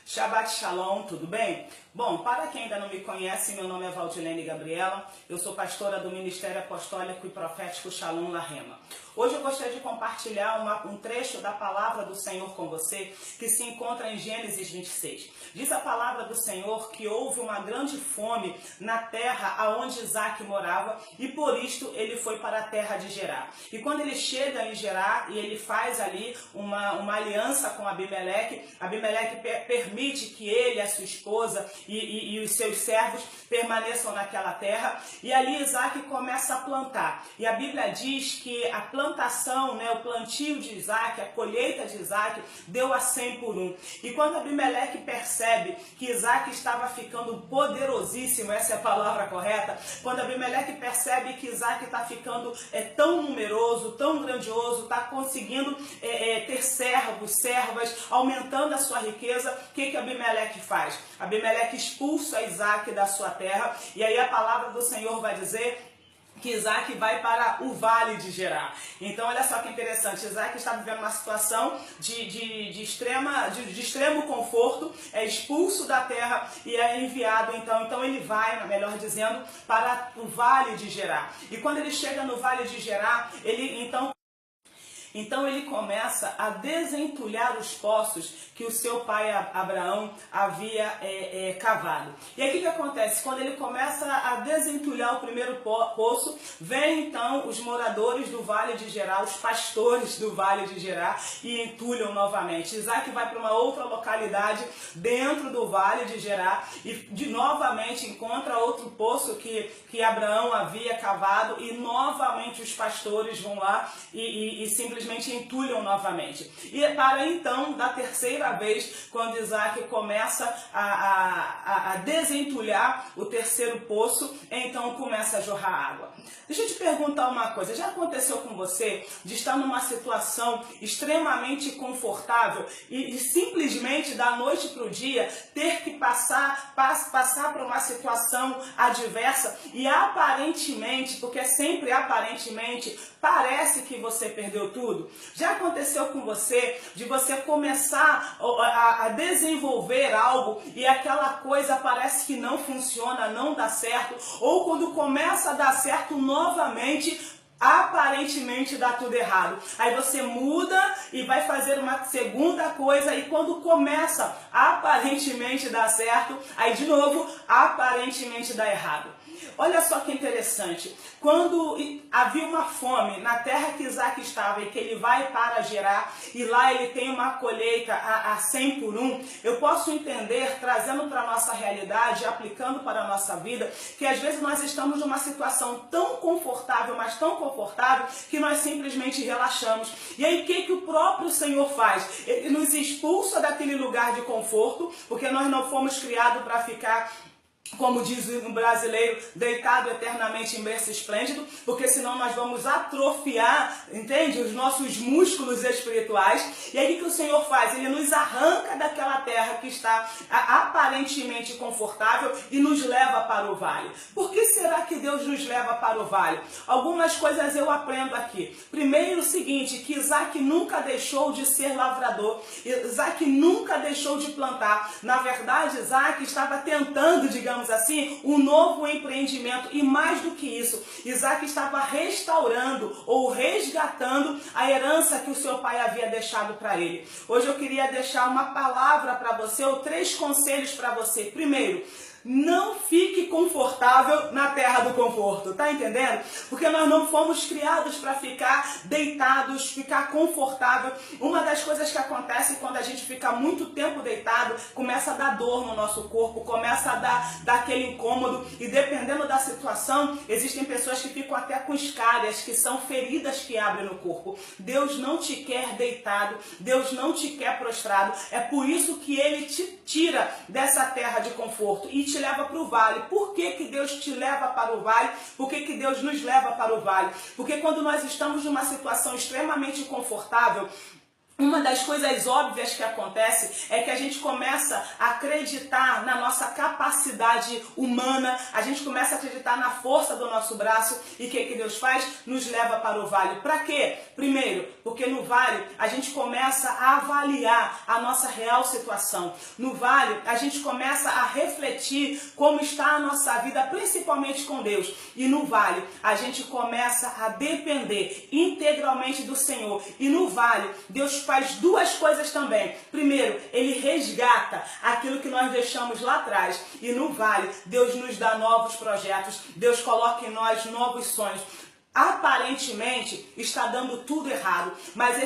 Shabbat Shalom, tudo bem? Bom, para quem ainda não me conhece, meu nome é Valdilene Gabriela, eu sou pastora do Ministério Apostólico e Profético Shalom La Rema. Hoje eu gostaria de compartilhar um trecho da palavra do Senhor com você, que se encontra em Gênesis 26. Diz a palavra do Senhor que houve uma grande fome na terra aonde Isaac morava e por isto ele foi para a terra de Gerar. E quando ele chega em Gerar e ele faz ali uma aliança com Abimeleque, Abimeleque permite que ele, a sua esposa e os seus servos permaneçam naquela terra, e ali Isaac começa a plantar. E a Bíblia diz que a plantação, o plantio de Isaac, a colheita de Isaac, deu a 100 por 1. E quando Abimeleque percebe que Isaac estava ficando poderosíssimo, essa é a palavra correta, quando Abimeleque percebe que Isaac está ficando tão numeroso, tão grandioso, está conseguindo ter servos, servas, aumentando a sua riqueza, o que Abimeleque faz? Abimeleque expulsa Isaac da sua terra, e aí a palavra do Senhor vai dizer que Isaac vai para o vale de Gerar. Então olha só que interessante, Isaac está vivendo uma situação de extremo conforto, é expulso da terra e é enviado, então ele vai, melhor dizendo, para o vale de Gerar. E quando ele chega no vale de Gerar, então ele começa a desentulhar os poços que o seu pai Abraão havia cavado. E aí o que acontece? Quando ele começa a desentulhar o primeiro poço, vem então os moradores do Vale de Gerar, os pastores do Vale de Gerar, e entulham novamente. Isaac vai para uma outra localidade dentro do Vale de Gerar e novamente encontra outro poço que Abraão havia cavado, e novamente os pastores vão lá e simplesmente entulham novamente. E para então, da terceira vez, quando Isaac começa a desentulhar o terceiro poço, então começa a jorrar água. Deixa eu te perguntar uma coisa, já aconteceu com você de estar numa situação extremamente confortável e simplesmente da noite para o dia ter que passar por uma situação adversa e aparentemente, porque é sempre aparentemente, parece que você perdeu tudo? Já aconteceu com você de você começar a desenvolver algo e aquela coisa parece que não funciona, não dá certo, ou quando começa a dar certo novamente, aparentemente dá tudo errado. Aí você muda e vai fazer uma segunda coisa, e quando começa aparentemente dá certo, aí de novo aparentemente dá errado. Olha só que interessante, quando havia uma fome na terra que Isaac estava e que ele vai para Gerar e lá ele tem uma colheita a 100 por 1, eu posso entender, trazendo para a nossa realidade, aplicando para a nossa vida, que às vezes nós estamos numa situação tão confortável, mas tão confortável, que nós simplesmente relaxamos. E aí o que o próprio Senhor faz? Ele nos expulsa daquele lugar de conforto, porque nós não fomos criados para ficar, como diz o brasileiro, deitado eternamente em berço esplêndido, porque senão nós vamos atrofiar, entende? Os nossos músculos espirituais. E aí o que o Senhor faz? Ele nos arranca daquela terra que está aparentemente confortável e nos leva para o vale. Por que será que Deus nos leva para o vale? Algumas coisas eu aprendo aqui. Primeiro o seguinte, que Isaac nunca deixou de ser lavrador, Isaac nunca deixou de plantar. Na verdade, Isaac estava tentando, digamos assim, um novo empreendimento, e mais do que isso, Isaac estava restaurando ou resgatando a herança que o seu pai havia deixado para ele. Hoje eu queria deixar uma palavra para você, ou 3 conselhos para você. Primeiro, não fique confortável na terra do conforto, tá entendendo? Porque nós não fomos criados para ficar deitados, ficar confortável. Uma das coisas que acontece quando a gente fica muito tempo deitado, começa a dar dor no nosso corpo, começa a dar aquele incômodo, e dependendo da situação, existem pessoas que ficam até com escárias, que são feridas que abrem no corpo. Deus não te quer deitado, Deus não te quer prostrado, é por isso que Ele te tira dessa terra de conforto e te leva para o vale. Por que Deus te leva para o vale? Por que Deus nos leva para o vale? Porque quando nós estamos numa situação extremamente confortável, Uma das coisas óbvias que acontece é que a gente começa a acreditar na nossa capacidade humana, a gente começa a acreditar na força do nosso braço e o que Deus faz? Nos leva para o vale. Para quê? Primeiro, porque no vale a gente começa a avaliar a nossa real situação. No vale a gente começa a refletir como está a nossa vida, principalmente com Deus. E no vale a gente começa a depender integralmente do Senhor. E no vale Deus faz duas coisas também. Primeiro, Ele resgata aquilo que nós deixamos lá atrás. E no vale, Deus nos dá novos projetos. Deus coloca em nós novos sonhos. Aparentemente, está dando tudo errado. Mas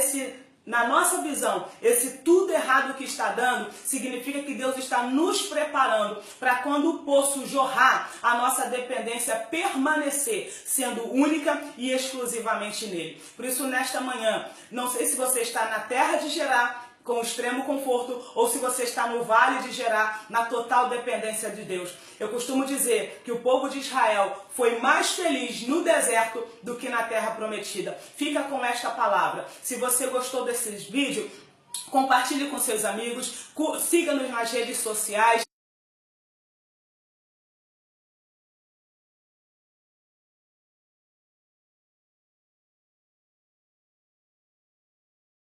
na nossa visão, esse tudo errado que está dando, significa que Deus está nos preparando para quando o poço jorrar, a nossa dependência permanecer sendo única e exclusivamente nele. Por isso, nesta manhã, não sei se você está na terra de Gerar, com extremo conforto, ou se você está no vale de Gerar, na total dependência de Deus. Eu costumo dizer que o povo de Israel foi mais feliz no deserto do que na terra prometida. Fica com esta palavra. Se você gostou desses vídeos, compartilhe com seus amigos, siga-nos nas redes sociais.